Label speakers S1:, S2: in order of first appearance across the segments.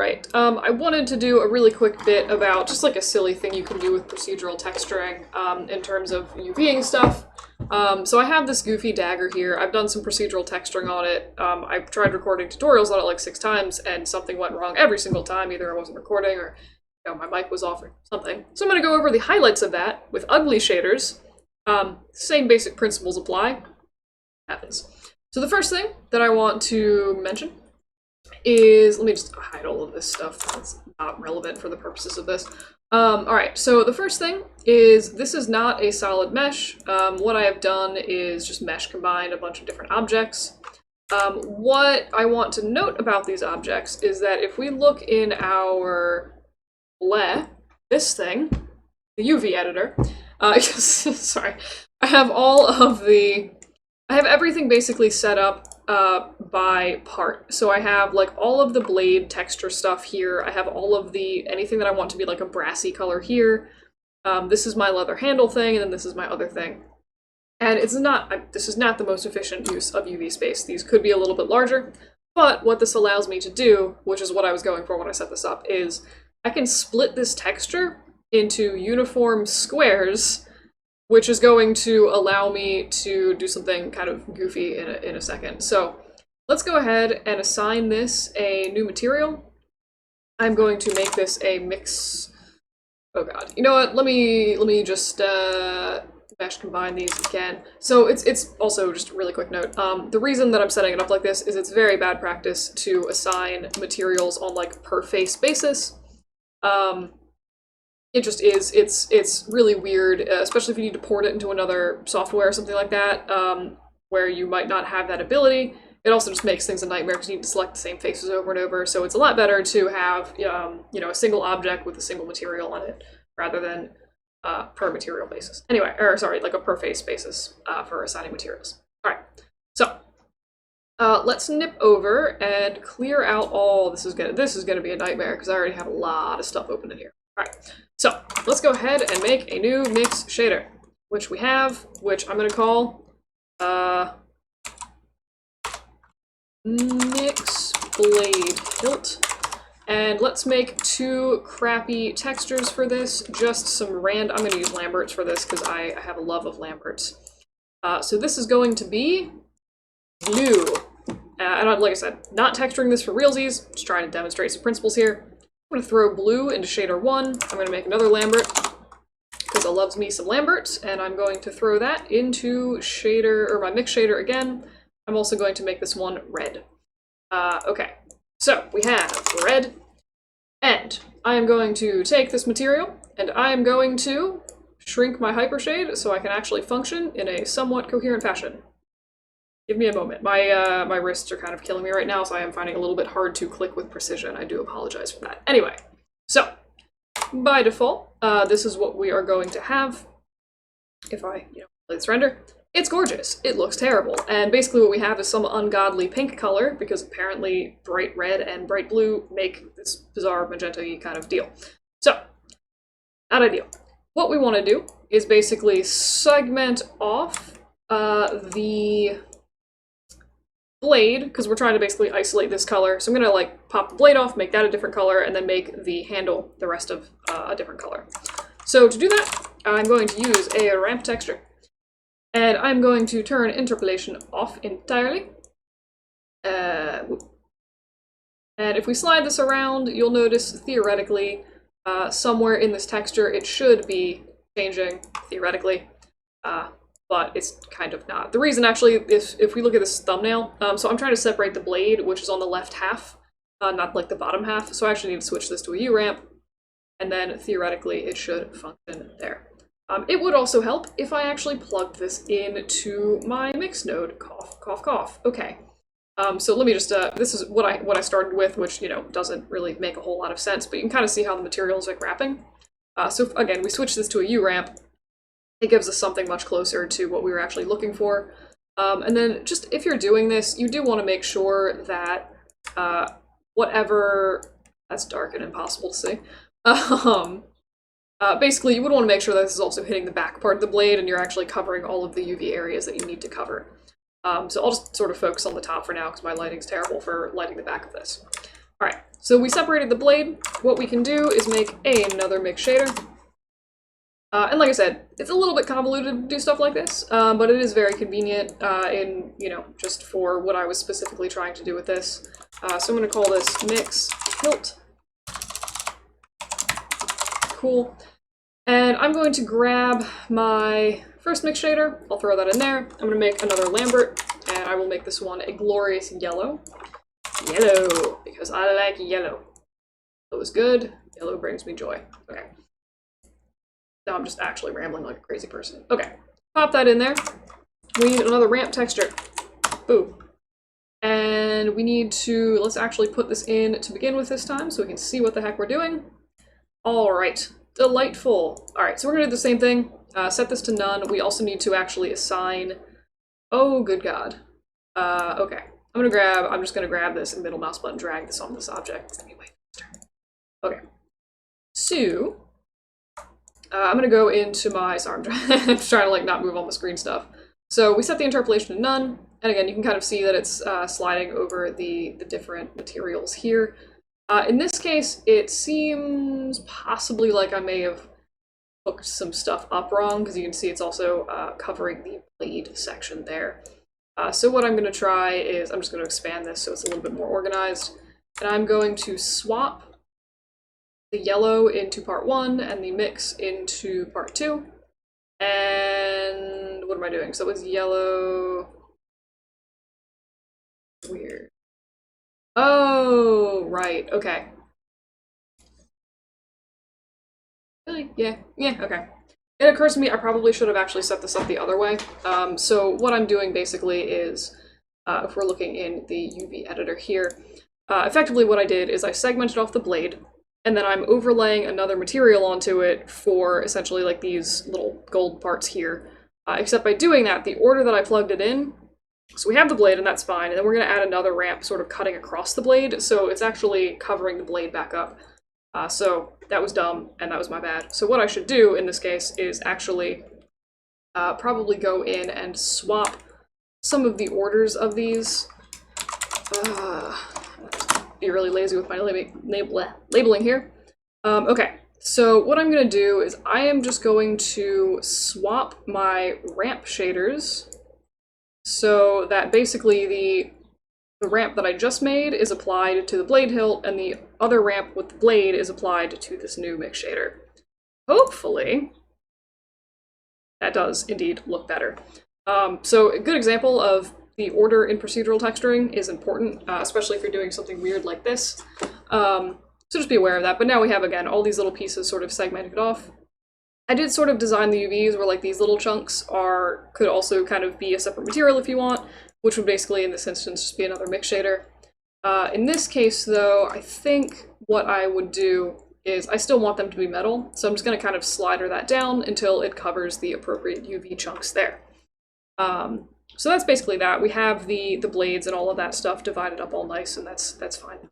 S1: Alright, I wanted to do a really quick bit about just like a silly thing you can do with procedural texturing in terms of UVing stuff. So I have this goofy dagger here. I've done some procedural texturing on it. I've tried recording tutorials on it like 6 times and something went wrong every single time. Either I wasn't recording or my mic was off or something. So I'm going to go over the highlights of that with ugly shaders. Same basic principles apply. Happens. So the first thing that I want to mention is, let me just hide all of this stuff that's not relevant for the purposes of this. Alright, so the first thing is this is not a solid mesh. What I have done is just mesh combined a bunch of different objects. What I want to note about these objects is that if we look in our this thing, the UV editor, sorry, I have everything basically set up by part. So I have like all of the blade texture stuff here. I have all of anything that I want to be like a brassy color here. This is my leather handle thing, and then this is my other thing. And this is not the most efficient use of UV space. These could be a little bit larger, but what this allows me to do, which is what I was going for when I set this up, is I can split this texture into uniform squares, which is going to allow me to do something kind of goofy in a second. So let's go ahead and assign this a new material. I'm going to make this a mix. Oh god, you know what? Let me just mesh combine these again. So it's also just a really quick note. The reason that I'm setting it up like this is it's very bad practice to assign materials on like per face basis. It just is. It's really weird, especially if you need to port it into another software or something like that, where you might not have that ability. It also just makes things a nightmare because you need to select the same faces over and over. So it's a lot better to have a single object with a single material on it rather than per material basis. Anyway, or sorry, like a per face basis for assigning materials. All right, so let's nip over and clear out all. This is gonna be a nightmare because I already have a lot of stuff open in here. All right. So let's go ahead and make a new mix shader, which I'm going to call mix blade hilt. And let's make 2 crappy textures for this, just some I'm going to use Lamberts for this because I have a love of Lamberts. So this is going to be blue. And like I said, not texturing this for realsies, just trying to demonstrate some principles here. I'm going to throw blue into shader 1. I'm going to make another Lambert because it loves me some Lamberts, and I'm going to throw that into my mix shader again. I'm also going to make this one red. Okay, so we have red, and I am going to take this material and I am going to shrink my hypershade so I can actually function in a somewhat coherent fashion. Give me a moment. My wrists are kind of killing me right now, so I am finding it a little bit hard to click with precision. I do apologize for that. Anyway, so by default, this is what we are going to have. If I play this render, it's gorgeous. It looks terrible. And basically what we have is some ungodly pink color, because apparently bright red and bright blue make this bizarre magenta-y kind of deal. So, not ideal. What we want to do is basically segment off the blade, because we're trying to basically isolate this color. So I'm gonna like pop the blade off, make that a different color, and then make the handle the rest of a different color. So to do that, I'm going to use a ramp texture, and I'm going to turn interpolation off entirely. And if we slide this around, you'll notice theoretically somewhere in this texture it should be changing theoretically. But it's kind of not. The reason actually, if we look at this thumbnail, so I'm trying to separate the blade, which is on the left half, not like the bottom half, so I actually need to switch this to a U ramp, and then theoretically it should function there. It would also help if I actually plugged this into my mix node. Cough, cough, cough. Okay. So let me just, this is what I started with, which, doesn't really make a whole lot of sense, but you can kind of see how the material is like wrapping. So again, we switch this to a U ramp. It gives us something much closer to what we were actually looking for. And then just if you're doing this, you do want to make sure that whatever, that's dark and impossible to see. Basically, you would want to make sure that this is also hitting the back part of the blade and you're actually covering all of the UV areas that you need to cover. So I'll just sort of focus on the top for now because my lighting's terrible for lighting the back of this. Alright, so we separated the blade. What we can do is make another mix shader. And like I said, it's a little bit convoluted to do stuff like this, but it is very convenient in, you know, just for what I was specifically trying to do with this. So I'm going to call this mix hilt. Cool. And I'm going to grab my first mix shader. I'll throw that in there. I'm going to make another Lambert, and I will make this one a glorious yellow. Yellow, because I like yellow. Yellow is good. Yellow brings me joy. Okay. Now I'm just actually rambling like a crazy person. Okay, pop that in there. We need another ramp texture. Boom. And we need to, let's actually put this in to begin with this time so we can see what the heck we're doing. All right, delightful. All right, so we're gonna do the same thing. Set this to none. We also need to actually assign, oh, good God. Okay, I'm just gonna grab this and middle mouse button drag this on this object. It's gonna be way faster. Okay, so, I'm gonna go into my, sorry, I'm trying to like not move all the screen stuff. So we set the interpolation to none, and again, you can kind of see that it's sliding over the different materials here. In this case, it seems possibly like I may have hooked some stuff up wrong, because you can see it's also covering the blade section there. So what I'm gonna try is, I'm just gonna expand this so it's a little bit more organized, and I'm going to swap the yellow into part 1 and the mix into part 2. And what am I doing? So it was yellow. Weird. Oh, right. Okay. Really? Yeah. Yeah, okay. It occurs to me I probably should have actually set this up the other way. So what I'm doing basically is, if we're looking in the UV editor here, effectively what I did is I segmented off the blade, and then I'm overlaying another material onto it for essentially like these little gold parts here. Except by doing that, the order that I plugged it in, so we have the blade and that's fine, and then we're going to add another ramp sort of cutting across the blade, so it's actually covering the blade back up. So that was dumb, and that was my bad. So what I should do in this case is actually probably go in and swap some of the orders of these. Be really lazy with my labeling here. Okay, so what I'm going to do is I am just going to swap my ramp shaders so that basically the ramp that I just made is applied to the blade hilt, and the other ramp with the blade is applied to this new mix shader. Hopefully, that does indeed look better. So a good example of the order in procedural texturing is important, especially if you're doing something weird like this. So just be aware of that. But now we have, again, all these little pieces sort of segmented off. I did sort of design the UVs where like these little chunks could also kind of be a separate material if you want, which would basically in this instance just be another mix shader. In this case though, I think what I would do is I still want them to be metal, so I'm just going to kind of slider that down until it covers the appropriate UV chunks there. So that's basically that. We have the blades and all of that stuff divided up all nice, and that's fine.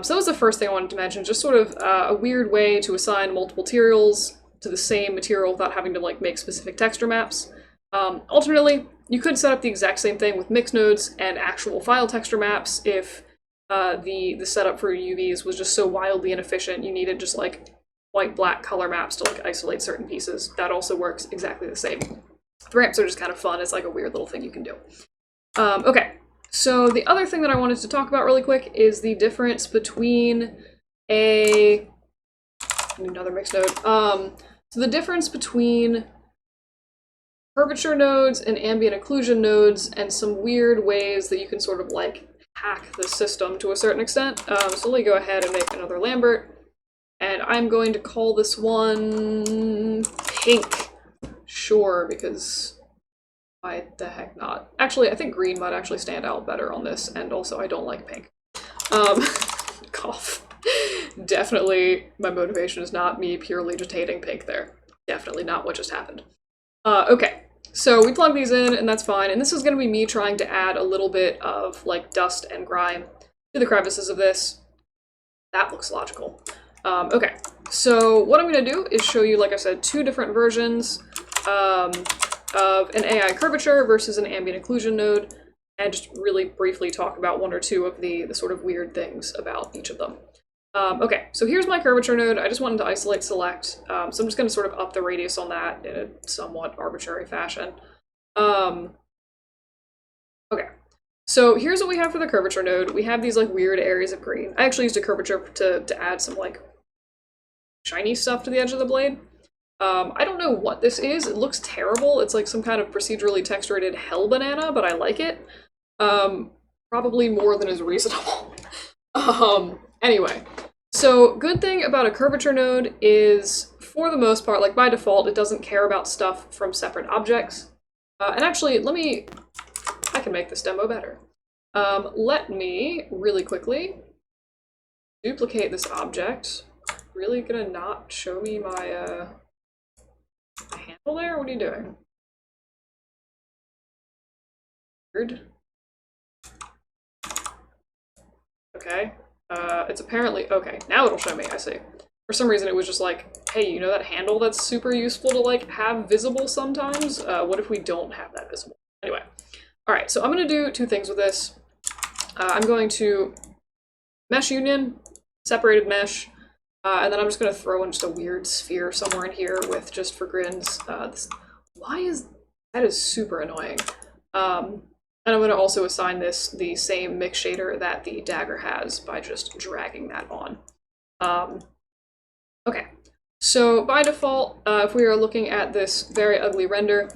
S1: So that was the first thing I wanted to mention, just sort of a weird way to assign multiple materials to the same material without having to like make specific texture maps. Alternately, you could set up the exact same thing with mix nodes and actual file texture maps if the setup for UVs was just so wildly inefficient you needed just like white-black color maps to like isolate certain pieces. That also works exactly the same. The ramps are just kind of fun. It's like a weird little thing you can do. Okay, so the other thing that I wanted to talk about really quick is the difference between another mix node. So the difference between curvature nodes and ambient occlusion nodes, and some weird ways that you can sort of like hack the system to a certain extent. So let me go ahead and make another Lambert, and I'm going to call this one pink. Sure, because why the heck not? Actually, I think green might actually stand out better on this, and also I don't like pink. Cough. Definitely my motivation is not me purely just hating pink there. Definitely not what just happened. Okay, so we plug these in and that's fine, and this is going to be me trying to add a little bit of like dust and grime to the crevices of this. That looks logical. Okay, so what I'm going to do is show you, like I said, two different versions of an AI curvature versus an ambient occlusion node. and just really briefly talk about one or two of the sort of weird things about each of them. Okay, so here's my curvature node. I just wanted to isolate select, so I'm just going to sort of up the radius on that in a somewhat arbitrary fashion. Okay, so here's what we have for the curvature node. We have these like weird areas of green. I actually used a curvature to add some like shiny stuff to the edge of the blade. I don't know what this is. It looks terrible. It's like some kind of procedurally textured hell banana, but I like it. Probably more than is reasonable. Anyway, so good thing about a curvature node is, for the most part, like by default, it doesn't care about stuff from separate objects. And actually, I can make this demo better. Let me, really quickly, duplicate this object. Really gonna not show me my, handle there? What are you doing? Weird. Okay. It's apparently, okay, now it'll show me, I see. For some reason it was just like, hey, you know that handle that's super useful to like have visible sometimes? What if we don't have that visible? Anyway. Alright, so I'm gonna do two things with this. I'm going to mesh union, separated mesh, and then I'm just gonna throw in just a weird sphere somewhere in here with, just for grins, that is super annoying. And I'm going to also assign this the same mix shader that the Dagger has by just dragging that on. Okay, so by default, if we are looking at this very ugly render,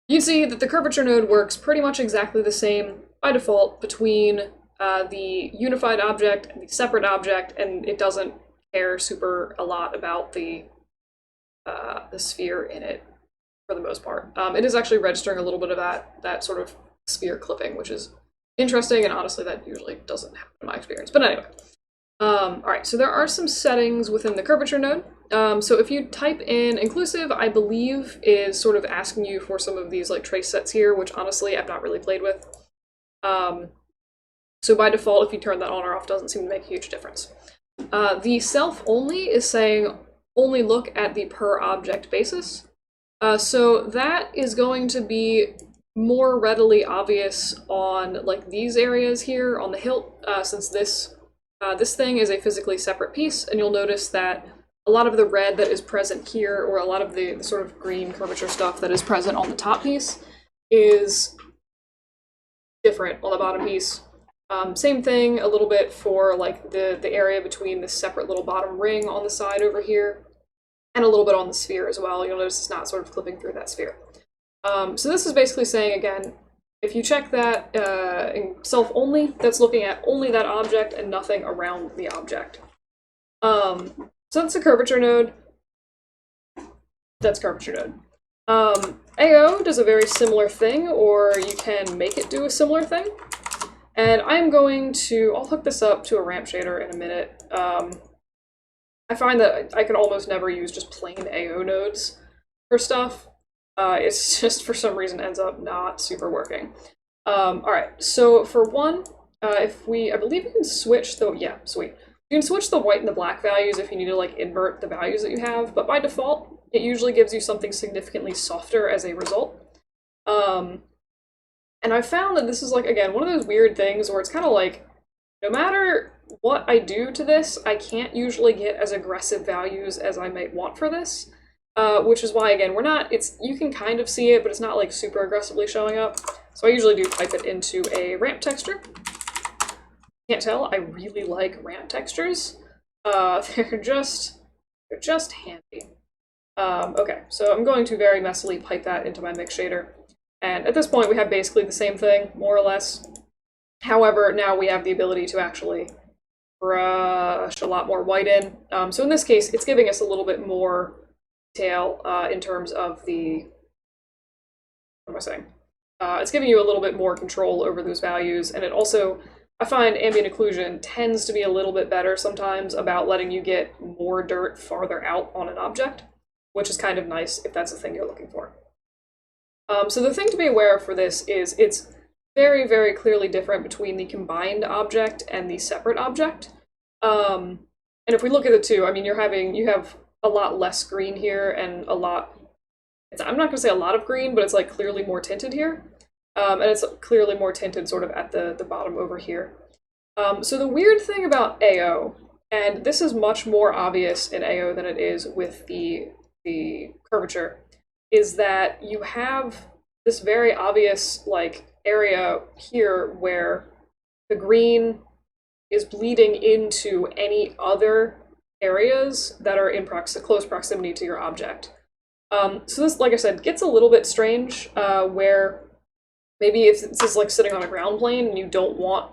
S1: you see that the curvature node works pretty much exactly the same by default between the unified object and the separate object, and it doesn't care super a lot about the sphere in it for the most part. It is actually registering a little bit of that sort of sphere clipping, which is interesting, and honestly that usually doesn't happen in my experience. But anyway, alright, so there are some settings within the curvature node. So if you type in inclusive, I believe is sort of asking you for some of these like trace sets here, which honestly I've not really played with. So by default, if you turn that on or off, doesn't seem to make a huge difference. The self only is saying only look at the per object basis. So that is going to be more readily obvious on like these areas here on the hilt, since this thing is a physically separate piece, and you'll notice that a lot of the red that is present here, or a lot of the sort of green curvature stuff that is present on the top piece, is different on the bottom piece. Same thing a little bit for like the area between the separate little bottom ring on the side over here, and a little bit on the sphere as well. You'll notice it's not sort of clipping through that sphere. So this is basically saying, again, if you check that in self only, that's looking at only that object and nothing around the object. So that's a curvature node. That's curvature node. AO does a very similar thing, or you can make it do a similar thing. And I'm going to, I'll hook this up to a ramp shader in a minute. I find that I can almost never use just plain AO nodes for stuff. It's just, for some reason, ends up not super working. Alright, so for one, I believe you can switch the, yeah, sweet. You can switch the white and the black values if you need to, like, invert the values that you have, but by default, it usually gives you something significantly softer as a result. And I found that this is, like, again, one of those weird things where it's kind of like, no matter what I do to this, I can't usually get as aggressive values as I might want for this. Which is why, again, you can kind of see it, but it's not like super aggressively showing up. So I usually do type it into a ramp texture. Can't tell, I really like ramp textures. They're just handy. Okay, so I'm going to very messily pipe that into my mix shader. And at this point we have basically the same thing, more or less. However, now we have the ability to actually brush a lot more white in. So in this case, it's giving us a little bit more detail in terms of the, what am I saying? It's giving you a little bit more control over those values, and it also, I find ambient occlusion tends to be a little bit better sometimes about letting you get more dirt farther out on an object, which is kind of nice if that's the thing you're looking for. So the thing to be aware of for this is it's very, very clearly different between the combined object and the separate object. And if we look at the two, I mean, you have a lot less green here and a lot, I'm not going to say a lot of green, but it's like clearly more tinted here. And it's clearly more tinted sort of at the bottom over here. So the weird thing about AO, and this is much more obvious in AO than it is with the curvature, is that you have this very obvious like area here where the green is bleeding into any other areas that are in close proximity to your object. So this, like I said, gets a little bit strange, where maybe if this is like sitting on a ground plane and you don't want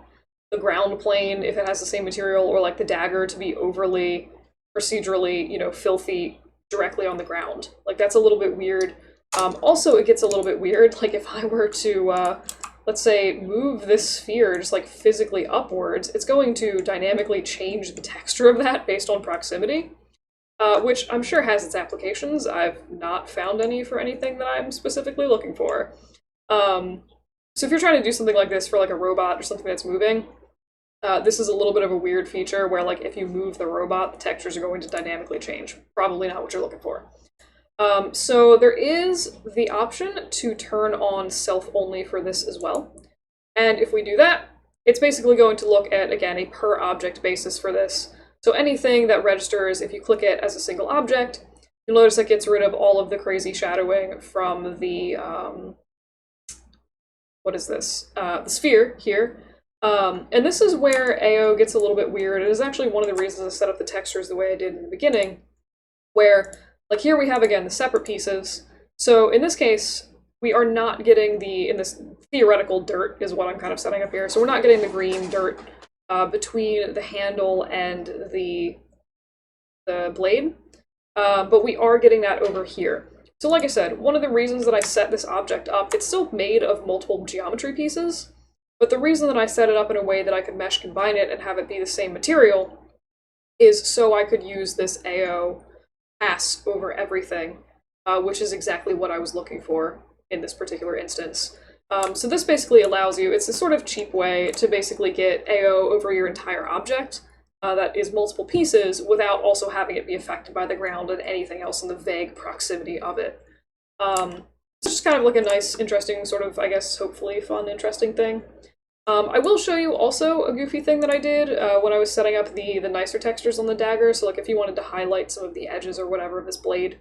S1: the ground plane, if it has the same material, or like the dagger to be overly procedurally, you know, filthy directly on the ground. Like that's a little bit weird. Also, it gets a little bit weird, like if I were to, let's say, move this sphere just like physically upwards, it's going to dynamically change the texture of that based on proximity, which I'm sure has its applications. I've not found any for anything that I'm specifically looking for. So if you're trying to do something like this for like a robot or something that's moving, this is a little bit of a weird feature where like if you move the robot, the textures are going to dynamically change. Probably not what you're looking for. So there is the option to turn on self-only for this as well. And if we do that, it's basically going to look at, again, a per object basis for this. So anything that registers, if you click it as a single object, you'll notice it gets rid of all of the crazy shadowing from the, what is this? The sphere here. And this is where AO gets a little bit weird. It is actually one of the reasons I set up the textures the way I did in the beginning, where like here we have, again, the separate pieces. So in this case, we are not getting in this theoretical dirt is what I'm kind of setting up here. So we're not getting the green dirt between the handle and the blade, but we are getting that over here. So like I said, one of the reasons that I set this object up, it's still made of multiple geometry pieces, but the reason that I set it up in a way that I could mesh combine it and have it be the same material is so I could use this AO pass over everything, which is exactly what I was looking for in this particular instance. So this basically allows you, it's a sort of cheap way to basically get AO over your entire object that is multiple pieces without also having it be affected by the ground and anything else in the vague proximity of it. It's just kind of like a nice, interesting, sort of, I guess, hopefully fun, interesting thing. I will show you also a goofy thing that I did when I was setting up the nicer textures on the dagger. So like if you wanted to highlight some of the edges or whatever of this blade,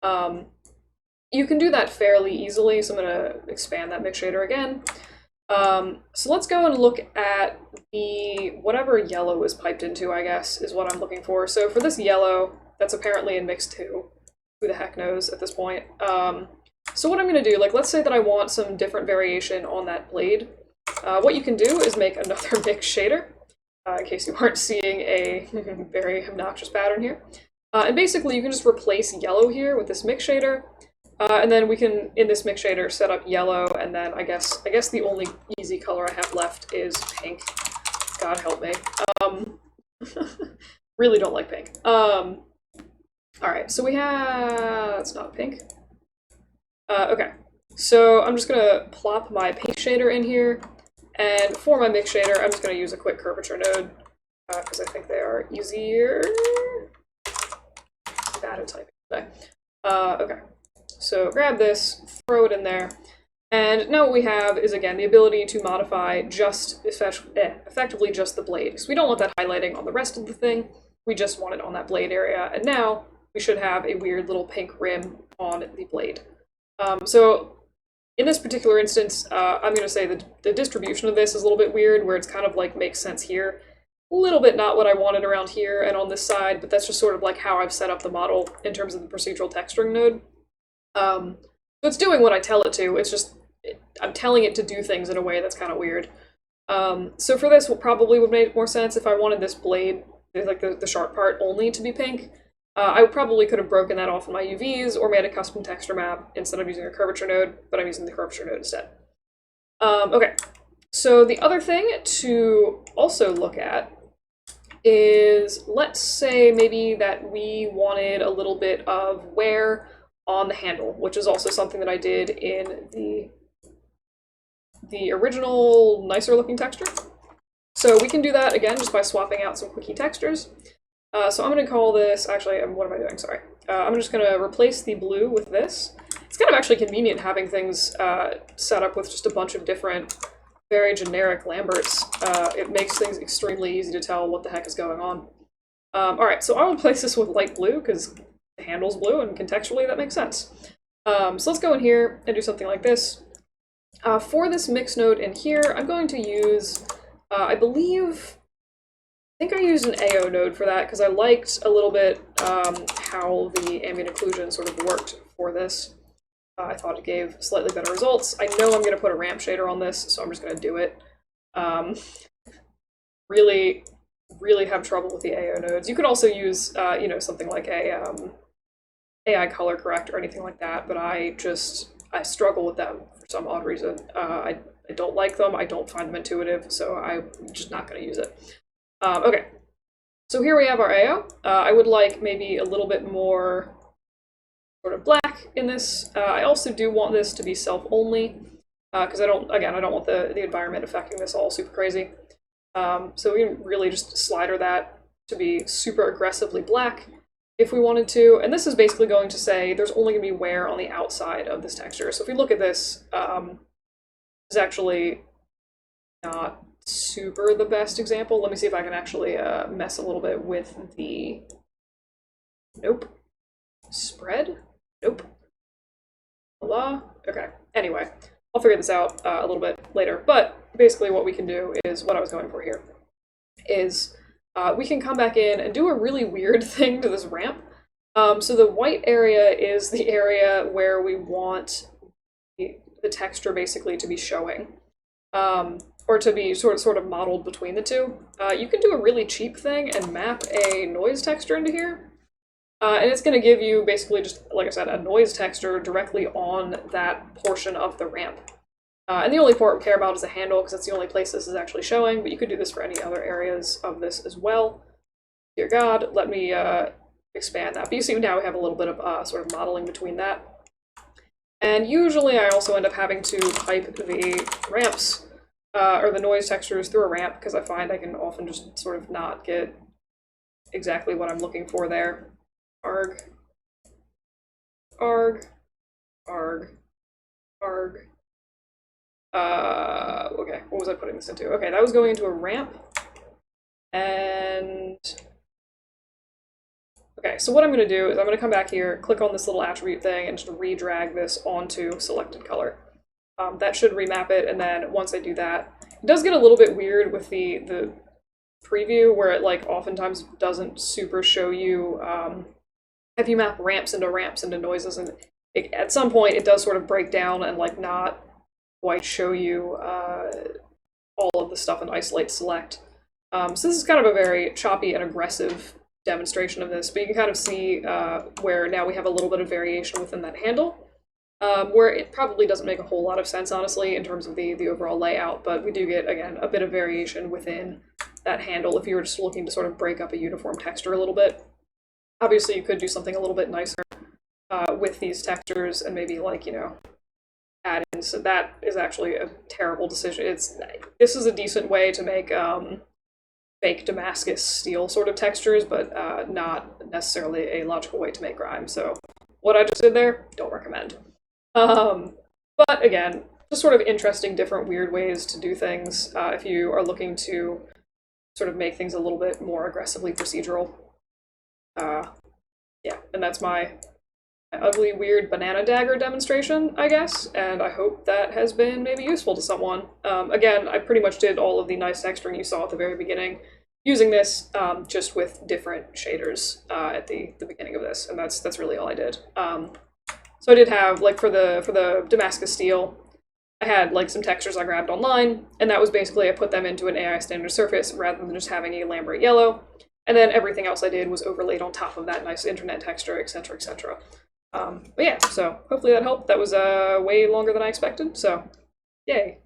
S1: you can do that fairly easily. So I'm going to expand that mix shader again. So let's go and look at the whatever yellow is piped into, I guess, is what I'm looking for. So for this yellow, that's apparently in mix 2. Who the heck knows at this point. So what I'm going to do, like let's say that I want some different variation on that blade. What you can do is make another mix shader, in case you aren't seeing a very obnoxious pattern here. And basically you can just replace yellow here with this mix shader, and then we can, in this mix shader, set up yellow, and then I guess the only easy color I have left is pink. God help me. Really don't like pink. Alright, so we have... that's not pink. Okay, so I'm just gonna plop my paint shader in here. And for my mix shader, I'm just going to use a quick curvature node, because I think they are easier. Bad at typing today. Okay, so grab this, throw it in there, and now what we have is, again, the ability to modify just effectively just the blade. So we don't want that highlighting on the rest of the thing, we just want it on that blade area, and now we should have a weird little pink rim on the blade. So in this particular instance, I'm going to say that the distribution of this is a little bit weird, where it's kind of like makes sense here. A little bit not what I wanted around here and on this side, but that's just sort of like how I've set up the model in terms of the procedural texturing node. So it's doing what I tell it to, it's just, I'm telling it to do things in a way that's kind of weird. So for this, what probably would make more sense if I wanted this blade, like the sharp part, only to be pink. I probably could have broken that off in my UVs or made a custom texture map instead of using a curvature node, but I'm using the curvature node instead. Okay, so the other thing to also look at is, let's say maybe that we wanted a little bit of wear on the handle, which is also something that I did in the original nicer looking texture. So we can do that again just by swapping out some quickie textures. So I'm going to call this, actually, what am I doing? Sorry. I'm just going to replace the blue with this, It's kind of actually convenient having things set up with just a bunch of different, very generic Lamberts. It makes things extremely easy to tell what the heck is going on. Alright, so I will place this with light blue, because the handle's blue, and contextually that makes sense. So let's go in here and do something like this. For this mix node in here, I'm going to use, I think I used an AO node for that, because I liked a little bit how the ambient occlusion sort of worked for this. I thought it gave slightly better results. I know I'm going to put a ramp shader on this, so I'm just going to do it. Really have trouble with the AO nodes. You could also use, you know, something like a AI color correct or anything like that, but I struggle with them for some odd reason. I don't like them, I don't find them intuitive, so I'm just not going to use it. Okay, so here we have our AO. I would like maybe a little bit more sort of black in this. I also do want this to be self-only, because I don't want the environment affecting this all super crazy. So we can really just slider that to be super aggressively black if we wanted to. And this is basically going to say there's only going to be wear on the outside of this texture. So if we look at this, it's actually not super the best example. Let me see if I can actually mess a little bit with the... Nope. Spread? Nope. Voila. Okay. Anyway, I'll figure this out a little bit later. But basically what we can do is, what I was going for here, is we can come back in and do a really weird thing to this ramp. So the white area is the area where we want the texture basically to be showing, or to be sort of modeled between the two. You can do a really cheap thing and map a noise texture into here. And it's going to give you basically just, like I said, a noise texture directly on that portion of the ramp. And the only part we care about is the handle, because that's the only place this is actually showing, but you could do this for any other areas of this as well. Dear God, let me expand that. But you see now we have a little bit of sort of modeling between that. And usually I also end up having to pipe the ramps, or the noise textures through a ramp, because I find I can often just sort of not get exactly what I'm looking for there. Arg. Arg. Arg. Arg. Okay, what was I putting this into? Okay, that was going into a ramp. And... okay, so what I'm going to do is I'm going to come back here, click on this little attribute thing, and just re-drag this onto selected color. That should remap it, and then once I do that, it does get a little bit weird with the preview, where it like oftentimes doesn't super show you, if you map ramps into noises, and at some point it does sort of break down and like not quite show you all of the stuff in isolate select. So this is kind of a very choppy and aggressive demonstration of this, but you can kind of see where now we have a little bit of variation within that handle, where it probably doesn't make a whole lot of sense, honestly, in terms of the overall layout, but we do get, again, a bit of variation within that handle if you were just looking to sort of break up a uniform texture a little bit. Obviously, you could do something a little bit nicer with these textures and maybe, like, you know, add in. So that is actually a terrible decision. This is a decent way to make fake Damascus steel sort of textures, but not necessarily a logical way to make grime. So what I just did there, don't recommend. But again, just sort of interesting, different, weird ways to do things if you are looking to sort of make things a little bit more aggressively procedural. Yeah, and that's my ugly, weird banana dagger demonstration, I guess, and I hope that has been maybe useful to someone. Again, I pretty much did all of the nice texturing you saw at the very beginning using this, just with different shaders at the beginning of this, and that's really all I did. So I did have, like, for the Damascus steel, I had like some textures I grabbed online, and that was basically I put them into an AI standard surface rather than just having a Lambert yellow, and then everything else I did was overlaid on top of that nice internet texture, etc., etc. But yeah, so hopefully that helped. That was way longer than I expected, so yay.